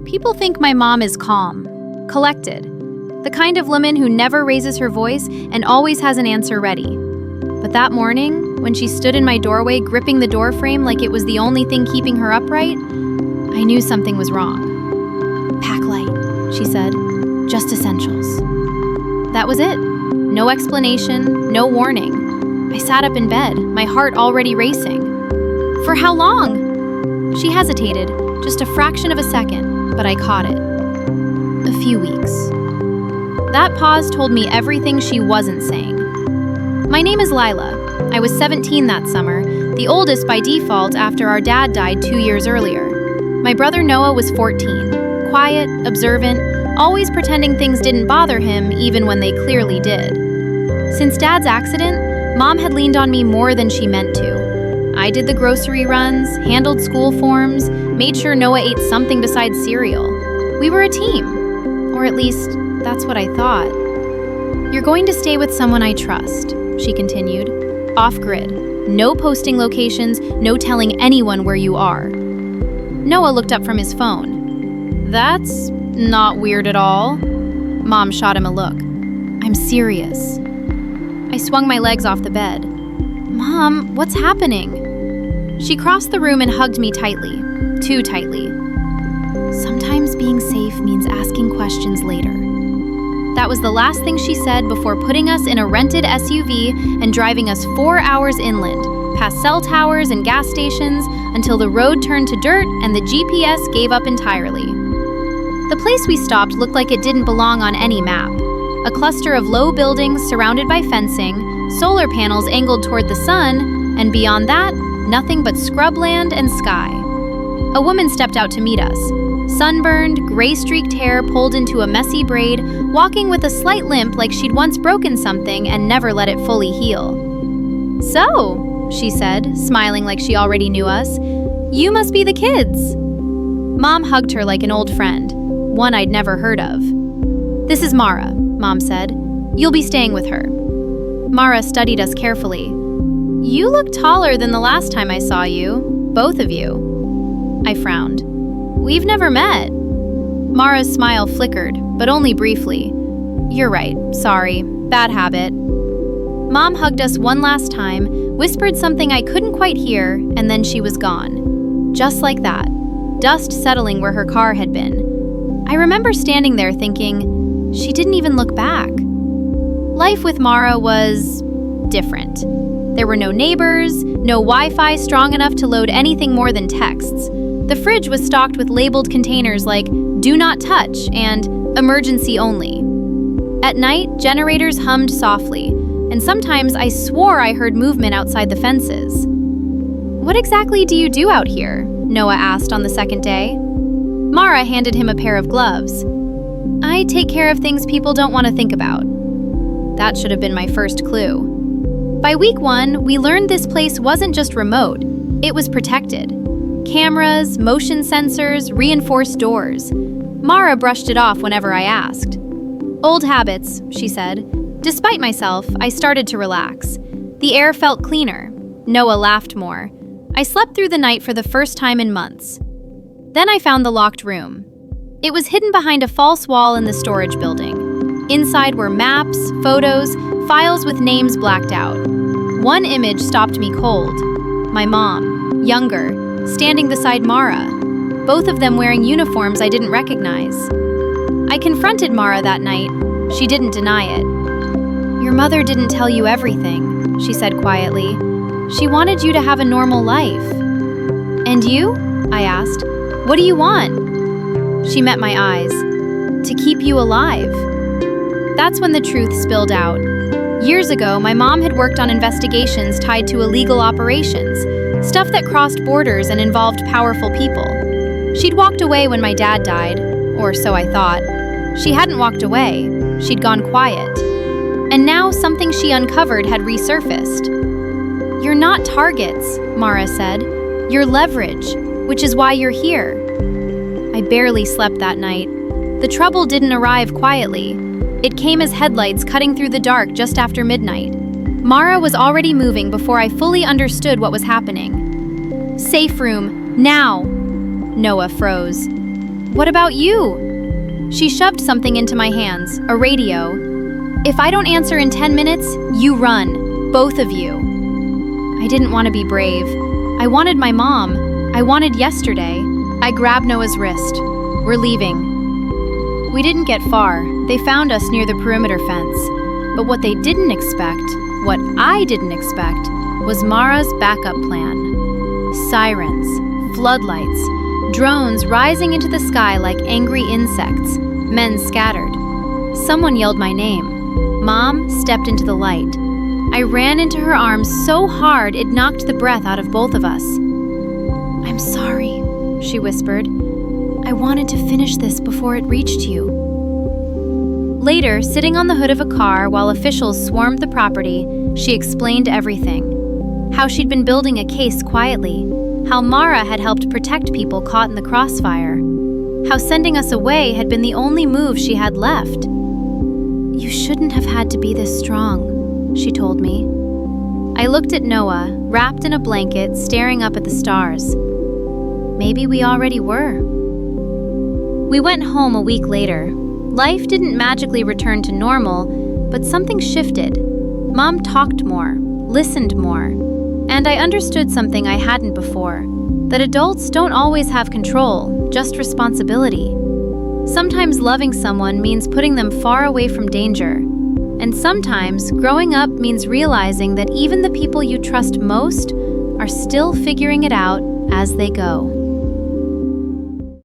People think my mom is calm, collected, the kind of woman who never raises her voice and always has an answer ready. But that morning, when she stood in my doorway gripping the doorframe like it was the only thing keeping her upright, I knew something was wrong. "Pack light," she said. "Just essentials." That was it. No explanation, no warning. I sat up in bed, my heart already racing. "For how long?" She hesitated, just a fraction of a second, but I caught it. "A few weeks." That pause told me everything she wasn't saying. My name is Lila. I was 17 that summer, the oldest by default after our dad died 2 years earlier. My brother Noah was 14, quiet, observant, always pretending things didn't bother him even when they clearly did. Since Dad's accident, Mom had leaned on me more than she meant to. I did the grocery runs, handled school forms, made sure Noah ate something besides cereal. We were a team, or at least that's what I thought. "You're going to stay with someone I trust," she continued. "Off-grid. No posting locations, no telling anyone where you are." Noah looked up from his phone. "That's not weird at all." Mom shot him a look. "I'm serious." I swung my legs off the bed. "Mom, what's happening?" She crossed the room and hugged me tightly, too tightly. "Sometimes being safe means asking questions later." That was the last thing she said before putting us in a rented SUV and driving us 4 hours inland, past cell towers and gas stations, until the road turned to dirt and the GPS gave up entirely. The place we stopped looked like it didn't belong on any map. A cluster of low buildings surrounded by fencing, solar panels angled toward the sun, and beyond that, nothing but scrubland and sky. A woman stepped out to meet us. Sunburned, gray-streaked hair pulled into a messy braid, walking with a slight limp like she'd once broken something and never let it fully heal. "So," she said, smiling like she already knew us, "you must be the kids." Mom hugged her like an old friend, one I'd never heard of. "This is Mara," Mom said. "You'll be staying with her." Mara studied us carefully. "You look taller than the last time I saw you, both of you." I frowned. "We've never met." Mara's smile flickered, but only briefly. "You're right, sorry, bad habit." Mom hugged us one last time, whispered something I couldn't quite hear, and then she was gone. Just like that, dust settling where her car had been. I remember standing there thinking, she didn't even look back. Life with Mara was different. There were no neighbors, no Wi-Fi strong enough to load anything more than texts. The fridge was stocked with labeled containers like "Do not touch" and "Emergency only." At night, generators hummed softly, and sometimes I swore I heard movement outside the fences. "What exactly do you do out here?" Noah asked on the second day. Mara handed him a pair of gloves. "I take care of things people don't want to think about." That should have been my first clue. By week 1, we learned this place wasn't just remote, it was protected. Cameras, motion sensors, reinforced doors. Mara brushed it off whenever I asked. "Old habits," she said. Despite myself, I started to relax. The air felt cleaner. Noah laughed more. I slept through the night for the first time in months. Then I found the locked room. It was hidden behind a false wall in the storage building. Inside were maps, photos, files with names blacked out. One image stopped me cold. My mom, younger, standing beside Mara, both of them wearing uniforms I didn't recognize. I confronted Mara that night. She didn't deny it. "Your mother didn't tell you everything," she said quietly. "She wanted you to have a normal life." "And you?" I asked. "What do you want?" She met my eyes. "To keep you alive." That's when the truth spilled out. Years ago, my mom had worked on investigations tied to illegal operations, stuff that crossed borders and involved powerful people. She'd walked away when my dad died, or so I thought. She hadn't walked away, she'd gone quiet. And now something she uncovered had resurfaced. "You're not targets," Mara said. "You're leverage, which is why you're here." I barely slept that night. The trouble didn't arrive quietly. It came as headlights cutting through the dark just after midnight. Mara was already moving before I fully understood what was happening. "Safe room, now!" Noah froze. What about you? She shoved something into my hands, a radio. If I don't answer in 10 minutes, you run, both of you. I didn't want to be brave. I wanted my mom. I wanted yesterday. I grabbed Noah's wrist. We're leaving. We didn't get far. They found us near the perimeter fence. But what they didn't expect, what I didn't expect, was Mara's backup plan. Sirens, floodlights, drones rising into the sky like angry insects, men scattered. Someone yelled my name. Mom stepped into the light. I ran into her arms so hard it knocked the breath out of both of us. "I'm sorry," she whispered. "I wanted to finish this before it reached you." Later, sitting on the hood of a car while officials swarmed the property, she explained everything. How she'd been building a case quietly, how Mara had helped protect people caught in the crossfire, how sending us away had been the only move she had left. "You shouldn't have had to be this strong," she told me. I looked at Noah, wrapped in a blanket, staring up at the stars. Maybe we already were. We went home a week later. Life didn't magically return to normal, but something shifted. Mom talked more, listened more, and I understood something I hadn't before, that adults don't always have control, just responsibility. Sometimes loving someone means putting them far away from danger. And sometimes growing up means realizing that even the people you trust most are still figuring it out as they go.